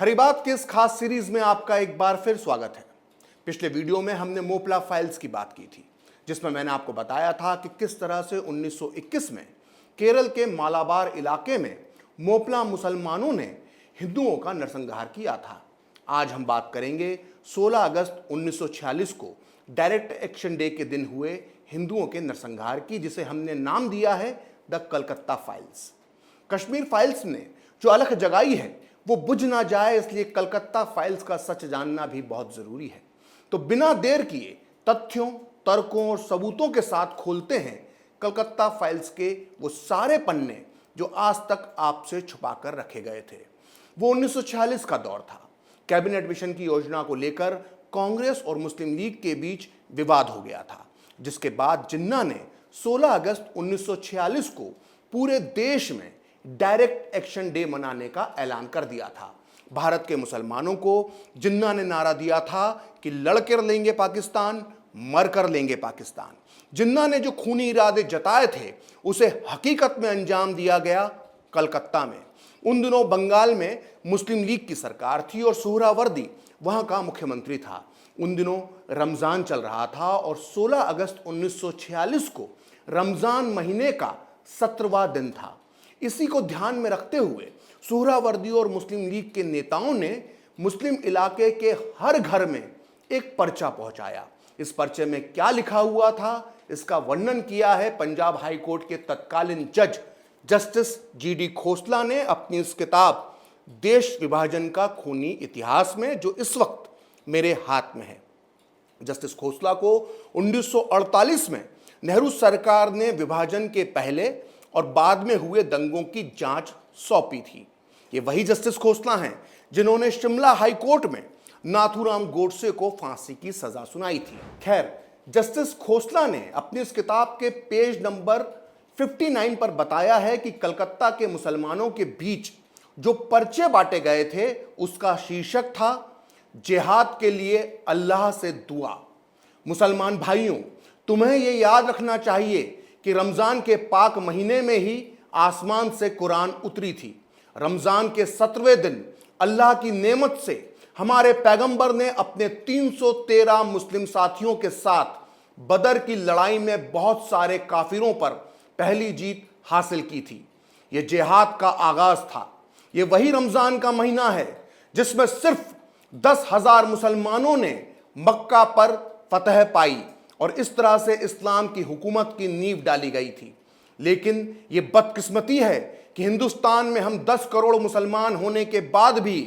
खरीबात के इस खास सीरीज में आपका एक बार फिर स्वागत है। पिछले वीडियो में हमने मोपला फाइल्स की बात की थी, जिसमें मैंने आपको बताया था कि किस तरह से 1921 में केरल के मालाबार इलाके में मोपला मुसलमानों ने हिंदुओं का नरसंहार किया था। आज हम बात करेंगे 16 अगस्त 1946 को डायरेक्ट एक्शन डे के दिन हुए हिंदुओं के नरसंहार की, जिसे हमने नाम दिया है the Calcutta files. Kashmir files ने जो अलख जगाई है वो बुझ ना जाए, इसलिए कलकत्ता फाइल्स का सच जानना भी बहुत जरूरी है। तो बिना देर किए तथ्यों, तर्कों और सबूतों के साथ खोलते हैं कलकत्ता फाइल्स के वो सारे पन्ने जो आज तक आपसे छुपा कर रखे गए थे। वो 1946 का दौर था। कैबिनेट मिशन की योजना को लेकर कांग्रेस और मुस्लिम लीग के बीच विवाद हो गया था, जिसके बाद जिन्ना ने 16 अगस्त 1946 को पूरे देश में डायरेक्ट एक्शन डे मनाने का ऐलान कर दिया था। भारत के मुसलमानों को जिन्ना ने नारा दिया था कि लड़कर लेंगे पाकिस्तान, मर कर लेंगे पाकिस्तान। जिन्ना ने जो खूनी इरादे जताए थे उसे हकीकत में अंजाम दिया गया कलकत्ता में। उन दिनों बंगाल में मुस्लिम लीग की सरकार थी और सुहरावर्दी वहां का मुख्यमंत्री था। उन दिनों रमजान चल रहा था और 16 अगस्त 1946 को रमजान महीने का 17वां दिन था। इसी को ध्यान में रखते हुए सुहरावर्दी और मुस्लिम लीग के नेताओं ने मुस्लिम इलाके के हर घर में एक पर्चा पहुंचाया। इस पर्चे में क्या लिखा हुआ था, इसका वर्णन किया है पंजाब हाई कोर्ट के तत्कालीन जज जस्टिस जीडी खोसला ने अपनी इस किताब देश विभाजन का खूनी इतिहास में, जो इस वक्त मेरे हाथ में है। जस्टिस खोसला को 1948 में नेहरू सरकार ने विभाजन के पहले और बाद में हुए दंगों की जांच सौंपी थी। ये वही जस्टिस खोसला हैं जिन्होंने शिमला हाई कोर्ट में नाथूराम गोडसे को फांसी की सजा सुनाई थी। खैर, जस्टिस खोसला ने अपनी इस किताब के पेज नंबर 59 पर बताया है कि कलकत्ता के मुसलमानों के बीच जो पर्चे बांटे गए थे उसका शीर्षक था जिहाद के लिए अल्लाह से दुआ। मुसलमान भाइयों, तुम्हें यह याद रखना चाहिए कि रमजान के पाक महीने में ही आसमान से कुरान उतरी थी। रमजान के 17वें दिन अल्लाह की नेमत से हमारे पैगंबर ने अपने 313 मुस्लिम साथियों के साथ बदर की लड़ाई में बहुत सारे काफिरों पर पहली जीत हासिल की थी। यह जिहाद का आगाज था। यह वही रमजान का महीना है जिसमें सिर्फ 10,000 मुसलमानों ने मक्का पर फतह पाई और इस तरह से इस्लाम की हुकूमत की नींव डाली गई थी। लेकिन यह बदकिस्मती है कि हिंदुस्तान में हम 10 करोड़ मुसलमान होने के बाद भी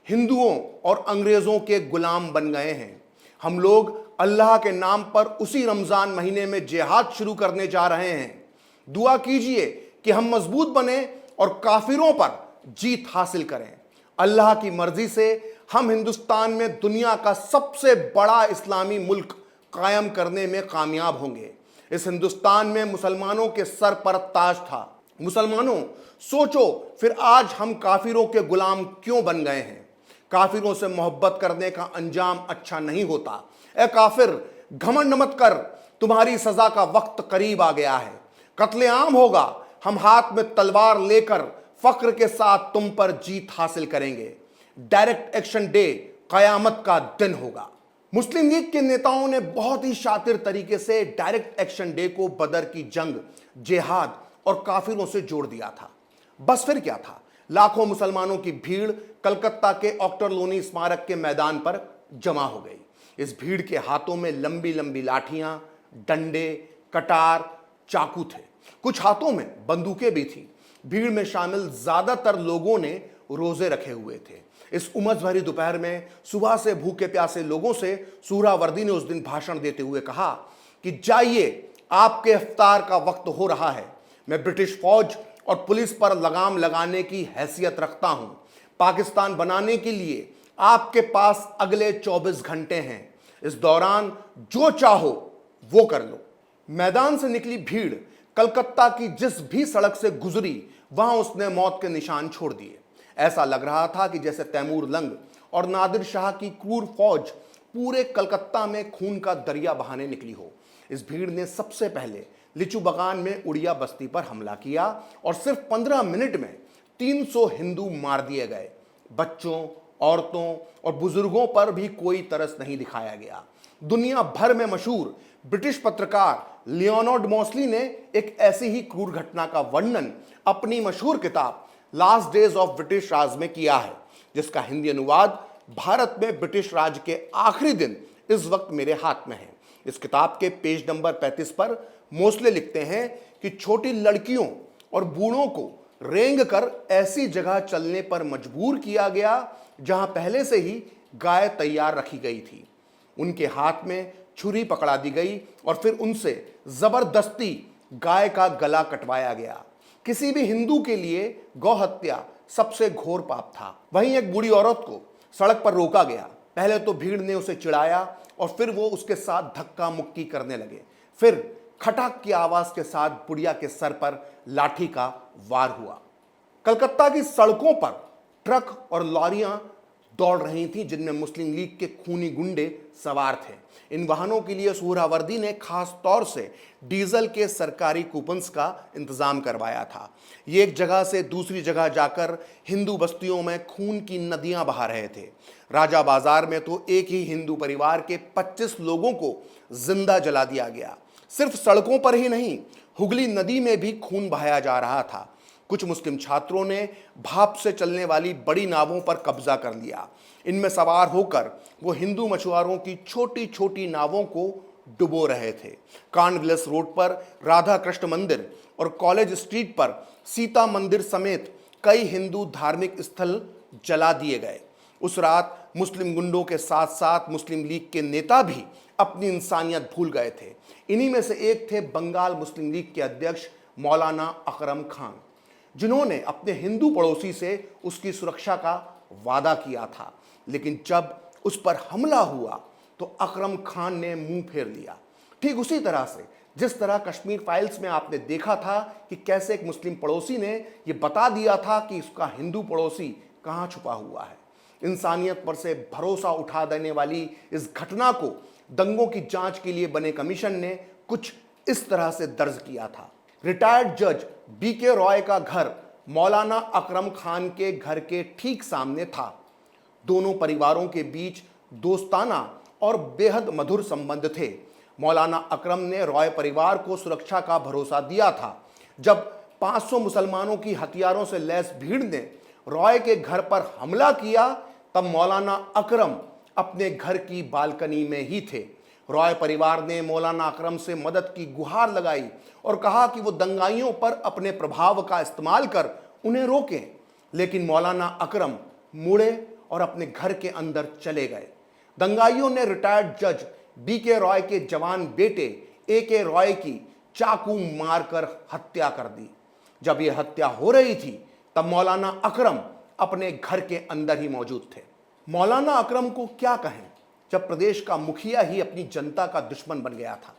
हिंदुओं और अंग्रेजों के गुलाम बन गए हैं। हम लोग अल्लाह के नाम पर उसी रमजान महीने में जिहाद शुरू करने जा रहे हैं। दुआ कीजिए कि हम मजबूत बने और काफिरों पर जीत हासिल करें। अल्लाह की मर्जी से हम हिंदुस्तान में दुनिया का सबसे बड़ा इस्लामी मुल्क कायम करने में कामयाब होंगे। इस हिंदुस्तान में मुसलमानों के सर पर ताज था। मुसलमानों, सोचो फिर आज हम काफिरों के गुलाम क्यों बन गए हैं। काफिरों से मोहब्बत करने का अंजाम अच्छा नहीं होता। ए काफिर, घमंड मत कर, तुम्हारी सजा का वक्त करीब आ गया है। कत्लेआम होगा। हम हाथ में तलवार लेकर फक्र के साथ तुम पर जीत हासिल करेंगे। डायरेक्ट एक्शन डे कयामत का दिन होगा। मुस्लिम लीग के नेताओं ने बहुत ही शातिर तरीके से डायरेक्ट एक्शन डे को बदर की जंग, जिहाद और काफिरों से जोड़ दिया था। बस फिर क्या था, लाखों मुसलमानों की भीड़ कलकत्ता के ऑक्टरलोनी स्मारक के मैदान पर जमा हो गई। इस भीड़ के हाथों में लंबी लंबी लाठियां, डंडे, कटार, चाकू थे। कुछ हाथों में बंदूकें भी थी। भीड़ में शामिल ज्यादातर लोगों ने रोजे रखे हुए थे। इस उमस भरी दोपहर में सुबह से भूखे प्यासे लोगों से सुहरावर्दी ने उस दिन भाषण देते हुए कहा कि जाइए, आपके इफ्तार का वक्त हो रहा है। मैं ब्रिटिश फौज और पुलिस पर लगाम लगाने की हैसियत रखता हूं। पाकिस्तान बनाने के लिए आपके पास अगले 24 घंटे हैं। इस दौरान जो चाहो वो कर लो। मैदान से निकली भीड़ कलकत्ता की जिस भी सड़क से गुजरी वहां उसने मौत के निशान छोड़ दिए। ऐसा लग रहा था कि जैसे तैमूर लंग और नादिर शाह की क्रूर फौज पूरे कलकत्ता में खून का दरिया बहाने निकली हो। इस भीड़ ने सबसे पहले लिचू बगान में उड़िया बस्ती पर हमला किया और सिर्फ 15 मिनट में 300 हिंदू मार दिए गए। बच्चों, औरतों और बुजुर्गों पर भी कोई तरस नहीं दिखाया गया। दुनिया भर में मशहूर ब्रिटिश पत्रकार लियोनार्ड मॉसली ने एक ऐसी ही क्रूर घटना का वर्णन अपनी मशहूर किताब लास्ट डेज ऑफ ब्रिटिश राज में किया है, जिसका हिंदी अनुवाद भारत में ब्रिटिश राज के आखिरी दिन इस वक्त मेरे हाथ में है। इस किताब के पेज नंबर 35 पर मोसले लिखते हैं कि छोटी लड़कियों और बूढ़ों को रेंग कर ऐसी जगह चलने पर मजबूर किया गया जहां पहले से ही गाय तैयार रखी गई थी। उनके हाथ में छुरी पकड़ा दी गई और फिर उनसे जबरदस्ती गाय का गला कटवाया गया। किसी भी हिंदू के लिए गौ हत्या सबसे घोर पाप था। वहीं एक बूढ़ी औरत को सड़क पर रोका गया। पहले तो भीड़ ने उसे चिढ़ाया और फिर वो उसके साथ धक्का मुक्की करने लगे। फिर खटाक की आवाज के साथ बुढ़िया के सर पर लाठी का वार हुआ। कलकत्ता की सड़कों पर ट्रक और लॉरियां दौड़ रही थी जिनमें मुस्लिम लीग के खूनी गुंडे सवार थे। इन वाहनों के लिए सुहरावर्दी ने खास तौर से डीजल के सरकारी कूपन्स का इंतजाम करवाया था। ये एक जगह से दूसरी जगह जाकर हिंदू बस्तियों में खून की नदियां बहा रहे थे। राजा बाजार में तो एक ही हिंदू परिवार के 25 लोगों को जिंदा जला दिया गया। सिर्फ सड़कों पर ही नहीं, हुगली नदी में भी खून बहाया जा रहा था। कुछ मुस्लिम छात्रों ने भाप से चलने वाली बड़ी नावों पर कब्जा कर लिया। इनमें सवार होकर वो हिंदू मछुआरों की छोटी छोटी नावों को डुबो रहे थे। कानविलस रोड पर राधा कृष्ण मंदिर और कॉलेज स्ट्रीट पर सीता मंदिर समेत कई हिंदू धार्मिक स्थल जला दिए गए। उस रात मुस्लिम गुंडों के साथ साथ मुस्लिम लीग के नेता भी अपनी इंसानियत भूल गए थे। इन्हीं में से एक थे बंगाल मुस्लिम लीग के अध्यक्ष मौलाना अकरम खान, जिन्होंने अपने हिंदू पड़ोसी से उसकी सुरक्षा का वादा किया था। लेकिन जब उस पर हमला हुआ तो अकरम खान ने मुंह फेर लिया। ठीक उसी तरह से जिस तरह कश्मीर फाइल्स में आपने देखा था कि कैसे एक मुस्लिम पड़ोसी ने यह बता दिया था कि उसका हिंदू पड़ोसी कहां छुपा हुआ है। इंसानियत पर से भरोसा उठा देने वाली इस घटना को दंगों की जांच के लिए बने कमीशन ने कुछ इस तरह से दर्ज किया था। रिटायर्ड जज बीके रॉय का घर मौलाना अकरम खान के घर के ठीक सामने था। दोनों परिवारों के बीच दोस्ताना और बेहद मधुर संबंध थे। मौलाना अकरम ने रॉय परिवार को सुरक्षा का भरोसा दिया था। जब 500 मुसलमानों की हथियारों से लैस भीड़ ने रॉय के घर पर हमला किया तब मौलाना अकरम अपने घर की बालकनी में ही थे। रॉय परिवार ने मौलाना अकरम से मदद की गुहार लगाई और कहा कि वो दंगाइयों पर अपने प्रभाव का इस्तेमाल कर उन्हें रोकें। लेकिन मौलाना अकरम मुड़े और अपने घर के अंदर चले गए। दंगाइयों ने रिटायर्ड जज बीके रॉय के जवान बेटे एके रॉय की चाकू मारकर हत्या कर दी। जब यह हत्या हो रही थी तब मौलाना अकरम अपने घर के अंदर ही मौजूद थे। मौलाना अकरम को क्या कहें जब प्रदेश का मुखिया ही अपनी जनता का दुश्मन बन गया था।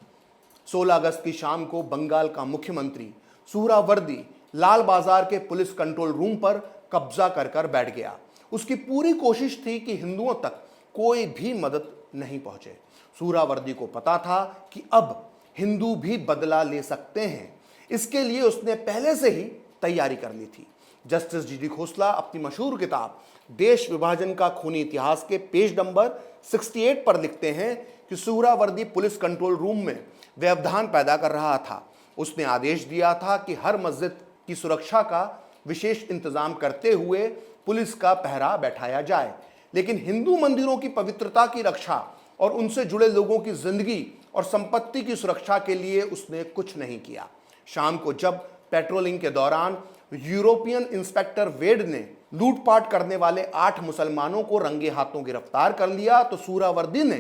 16 अगस्त की शाम को बंगाल का मुख्यमंत्री सुहरावर्दी लाल बाजार के पुलिस कंट्रोल रूम पर कब्जा कर बैठ गया। उसकी पूरी कोशिश थी कि हिंदुओं तक कोई भी मदद नहीं पहुंचे। सुहरावर्दी को पता था कि अब हिंदू भी बदला ले सकते हैं। इसके लिए उसने पहले से ही तैयारी कर ली थी। जस्टिस जीडी खोसला अपनी मशहूर किताब देश विभाजन का खूनी इतिहास के पेज नंबर 68 पर लिखते हैं कि सुहरावर्दी पुलिस कंट्रोल रूम में व्यवधान पैदा कर रहा था। उसने आदेश दिया था कि हर मस्जिद की सुरक्षा का विशेष इंतजाम करते हुए पुलिस का पहरा बैठाया जाए, लेकिन हिंदू मंदिरों की पवित्रता की रक्षा और उनसे जुड़े लोगों की जिंदगी और संपत्ति की सुरक्षा के लिए उसने कुछ नहीं किया। शाम को जब पेट्रोलिंग के दौरान यूरोपियन इंस्पेक्टर वेड ने लूटपाट करने वाले 8 मुसलमानों को रंगे हाथों गिरफ्तार कर लिया तो सुहरावर्दी ने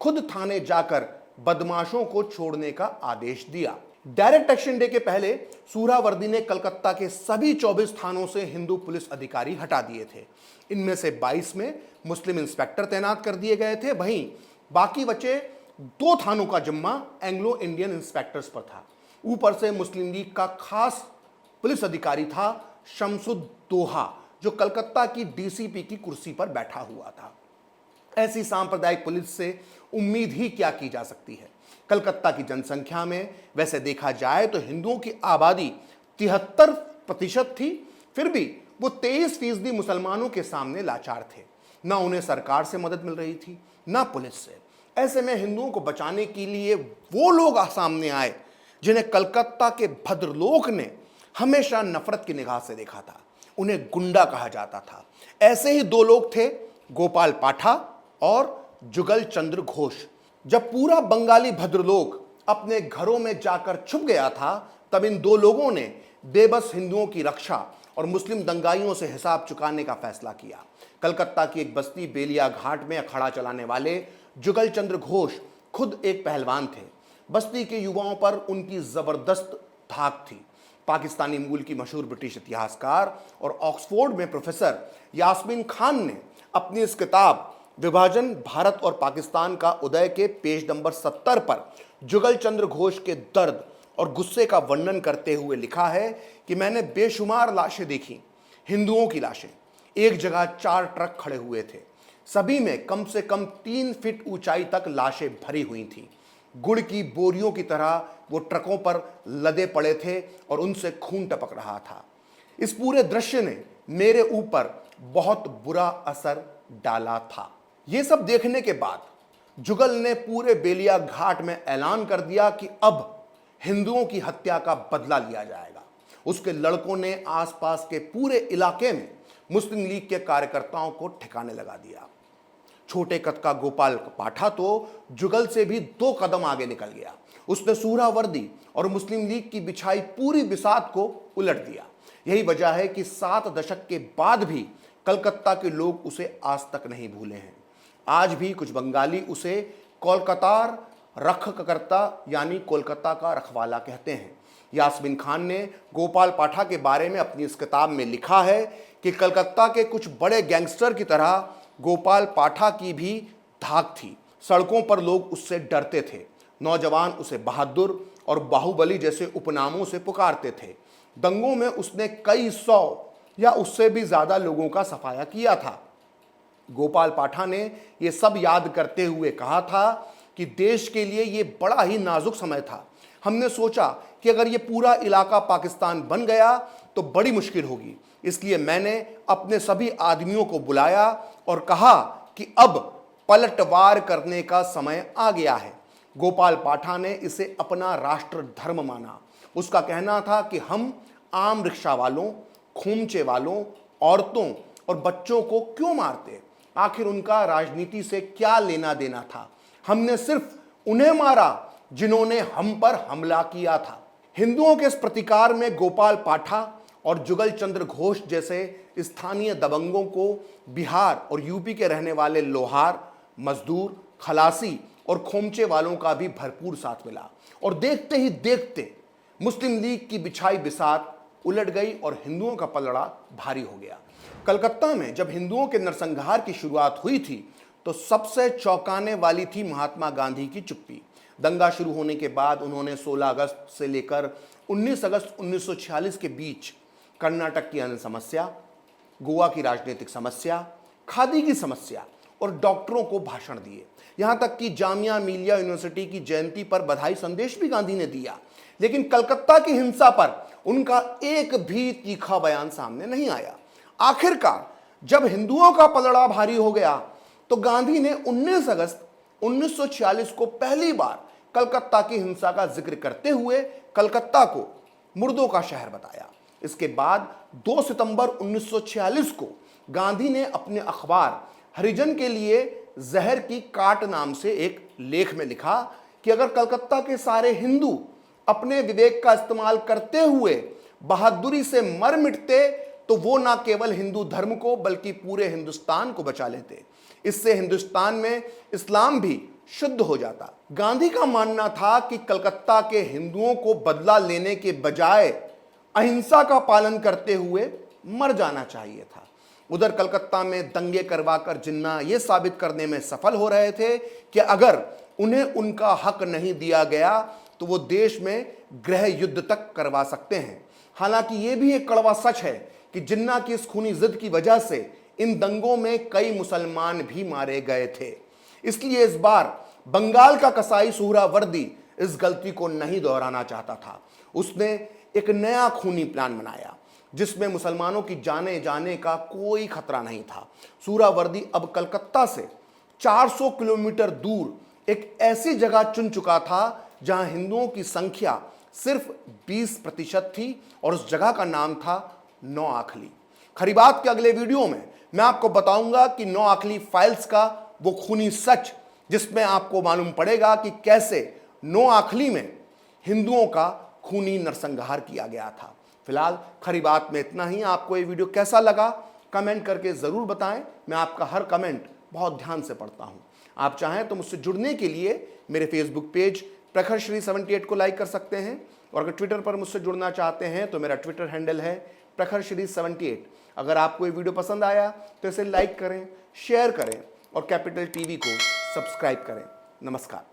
खुद थाने जाकर बदमाशों को छोड़ने का आदेश दिया। डायरेक्ट एक्शन डे के पहले सुहरावर्दी ने कलकत्ता के सभी 24 थानों से हिंदू पुलिस अधिकारी हटा दिए थे। इनमें से 22 में मुस्लिम इंस्पेक्टर तैनात कर दिए गए थे। वहीं बाकी बचे 2 थानों का जिम्मा एंग्लो इंडियन इंस्पेक्टर्स पर था। ऊपर से मुस्लिम लीग का खास पुलिस अधिकारी था शमसुद्दोहा, जो कलकत्ता की डीसीपी की कुर्सी पर बैठा हुआ था। ऐसी सांप्रदायिक पुलिस से उम्मीद ही क्या की जा सकती है। कलकत्ता की जनसंख्या में वैसे देखा जाए तो हिंदुओं की आबादी 73% थी, फिर भी वो 23% मुसलमानों के सामने लाचार थे। ना उन्हें सरकार से मदद मिल रही थी, ना पुलिस से। ऐसे में हिंदुओं को बचाने के लिए वो लोग सामने आए जिन्हें कलकत्ता के भद्रलोक ने हमेशा नफरत की निगाह से देखा था। उन्हें गुंडा कहा जाता था। ऐसे ही दो लोग थे, गोपाल पाठा और जुगल चंद्र घोष। जब पूरा बंगाली भद्रलोक अपने घरों में जाकर छुप गया था, तब इन दो लोगों ने बेबस हिंदुओं की रक्षा और मुस्लिम दंगाइयों से हिसाब चुकाने का फैसला किया। कलकत्ता की एक बस्ती बेलिया घाट में अखाड़ा चलाने वाले जुगल चंद्र घोष खुद एक पहलवान थे। बस्ती के युवाओं पर उनकी जबरदस्त धाक थी। पाकिस्तानी मूल की मशहूर ब्रिटिश इतिहासकार और ऑक्सफोर्ड में प्रोफेसर यास्मीन खान ने अपनी इस किताब विभाजन भारत और पाकिस्तान का उदय के पेज नंबर 70 पर जुगल चंद्र घोष के दर्द और गुस्से का वर्णन करते हुए लिखा है कि मैंने बेशुमार लाशें देखी, हिंदुओं की लाशें। एक जगह 4 ट्रक खड़े हुए थे, सभी में कम से कम 3 फीट ऊंचाई तक लाशें भरी हुई थीं। गुड़ की बोरियों की तरह वो ट्रकों पर लदे पड़े थे और उनसे खून टपक रहा था। इस पूरे दृश्य ने मेरे ऊपर बहुत बुरा असर डाला था। ये सब देखने के बाद जुगल ने पूरे बेलिया घाट में ऐलान कर दिया कि अब हिंदुओं की हत्या का बदला लिया जाएगा। उसके लड़कों ने आसपास के पूरे इलाके में मुस्लिम लीग के कार्यकर्ताओं को ठिकाने लगा दिया। छोटे कद का गोपाल पाठा तो जुगल से भी 2 कदम आगे निकल गया। उसने सूरावर्दी और मुस्लिम लीग की बिछाई पूरी बिसात को उलट दिया। यही वजह है कि 7 दशक के बाद भी कलकत्ता के लोग उसे आज तक नहीं भूले हैं। आज भी कुछ बंगाली उसे कोलकातार रखकर्ता यानी कोलकाता का रखवाला कहते हैं। यास्मीन खान ने गोपाल पाठा के बारे में अपनी इस किताब में लिखा है कि कलकत्ता के कुछ बड़े गैंगस्टर की तरह गोपाल पाठा की भी धाक थी। सड़कों पर लोग उससे डरते थे। नौजवान उसे बहादुर और बाहुबली जैसे उपनामों से पुकारते थे। दंगों में उसने कई 100 या उससे भी ज्यादा लोगों का सफाया किया था। गोपाल पाठा ने यह सब याद करते हुए कहा था कि देश के लिए यह बड़ा ही नाजुक समय था। हमने सोचा कि अगर यह पूरा इलाका पाकिस्तान बन गया तो बड़ी मुश्किल होगी। इसलिए मैंने अपने सभी आदमियों को बुलाया और कहा कि अब पलटवार करने का समय आ गया है। गोपाल पाठा ने इसे अपना राष्ट्र धर्म माना। उसका कहना था कि हम आम रिक्शा वालों, खूमचे वालों, औरतों और बच्चों को क्यों मारते? आखिर उनका राजनीति से क्या लेना देना था? हमने सिर्फ उन्हें मारा जिन्होंने हम पर हमला किया था। हिंदुओं के इस प्रतिकार में गोपाल पाठा और जुगल चंद्र घोष जैसे स्थानीय दबंगों को बिहार और यूपी के रहने वाले लोहार, मजदूर, खलासी और खोमचे वालों का भी भरपूर साथ मिला। और देखते ही देखते मुस्लिम लीग की बिछाई बिसात उलट गई और हिंदुओं का पलड़ा भारी हो गया। कलकत्ता में जब हिंदुओं के नरसंहार की शुरुआत हुई थी तो सबसे चौंकाने वाली थी महात्मा गांधी की चुप्पी। दंगा शुरू होने के बाद उन्होंने 16 अगस्त से लेकर 19 अगस्त 1946 के बीच कर्नाटक की अन्य समस्या, गोवा की राजनीतिक समस्या, खादी की समस्या और डॉक्टरों को भाषण दिए। यहां तक कि जामिया मिलिया यूनिवर्सिटी की जयंती पर बधाई संदेश भी गांधी ने दिया। लेकिन कलकत्ता की हिंसा पर उनका एक भी तीखा बयान सामने नहीं आया। आखिरकार जब हिंदुओं का पलड़ा भारी हो गया तो गांधी ने 19 अगस्त 1946 को पहली बार कलकत्ता की हिंसा का जिक्र करते हुए कलकत्ता को मुर्दों का शहर बताया। इसके बाद 2 सितंबर 1946 को गांधी ने अपने अखबार हरिजन के लिए जहर की काट नाम से एक लेख में लिखा कि अगर कलकत्ता के सारे हिंदू अपने विवेक का इस्तेमाल करते हुए बहादुरी से मर मिटते तो वो ना केवल हिंदू धर्म को बल्कि पूरे हिंदुस्तान को बचा लेते। इससे हिंदुस्तान में इस्लाम भी शुद्ध हो जाता। गांधी का मानना था कि कलकत्ता के हिंदुओं को बदला लेने के बजाय अहिंसा का पालन करते हुए मर जाना चाहिए था। उधर कलकत्ता में दंगे करवाकर जिन्ना यह साबित करने में सफल हो रहे थे कि अगर उन्हें उनका हक नहीं दिया गया तो वो देश में गृह युद्ध तक करवा सकते हैं। हालांकि यह भी एक कड़वा सच है कि जिन्ना की इस खूनी जिद की वजह से इन दंगों में कई मुसलमान भी मारे गए थे। इसलिए इस बार बंगाल का कसाई सुहरावर्दी इस गलती को नहीं दोहराना चाहता था। उसने एक नया खूनी प्लान बनाया। जिसमें मुसलमानों की जाने जाने का कोई खतरा नहीं था। सूरावर्दी अब कलकत्ता से 400 किलोमीटर दूर एक ऐसी जगह चुन चुका था जहां हिंदुओं की संख्या सिर्फ 20% थी और उस जगह का नाम था नौआखली। खरी बात के अगले वीडियो में मैं आपको बताऊंगा कि नौआखली फाइल्स का वो खूनी सच, जिसमें आपको मालूम पड़ेगा कि कैसे नौआखली में हिंदुओं का खूनी नरसंहार किया गया था। फिलहाल खरी बात में इतना ही। आपको ये वीडियो कैसा लगा कमेंट करके ज़रूर बताएं। मैं आपका हर कमेंट बहुत ध्यान से पढ़ता हूं। आप चाहें तो मुझसे जुड़ने के लिए मेरे फेसबुक पेज प्रखर श्री 78 को लाइक कर सकते हैं, और अगर ट्विटर पर मुझसे जुड़ना चाहते हैं तो मेरा ट्विटर हैंडल है प्रखर श्री 78। अगर आपको ये वीडियो पसंद आया तो इसे लाइक करें, शेयर करें और कैपिटल टीवी को सब्सक्राइब करें। नमस्कार।